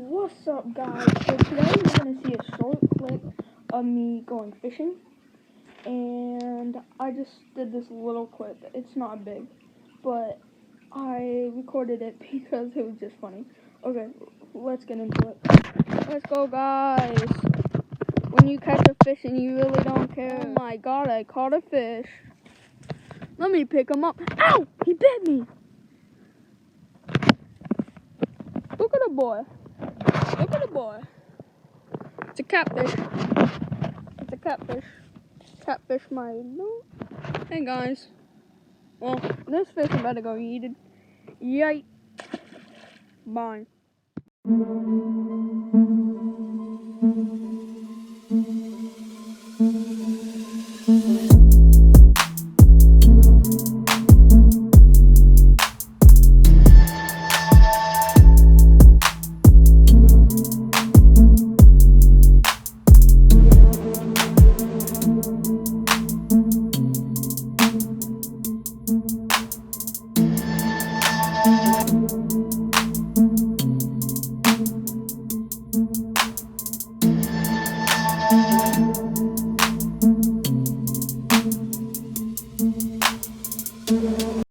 What's up, guys? So today you're going to see a short clip of me going fishing, and I just did this little clip. It's not big, but I recorded it because it was just funny. Okay, let's get into it. Let's go, guys. When you catch a fish and you really don't care. Oh my god, I caught a fish. Let me pick him up. Ow! He bit me. Look at the boy. Look at the boy. It's a catfish. It's a catfish. Catfish my no. Hey guys. Well, this fish is about to go eaten. Yay. Bye.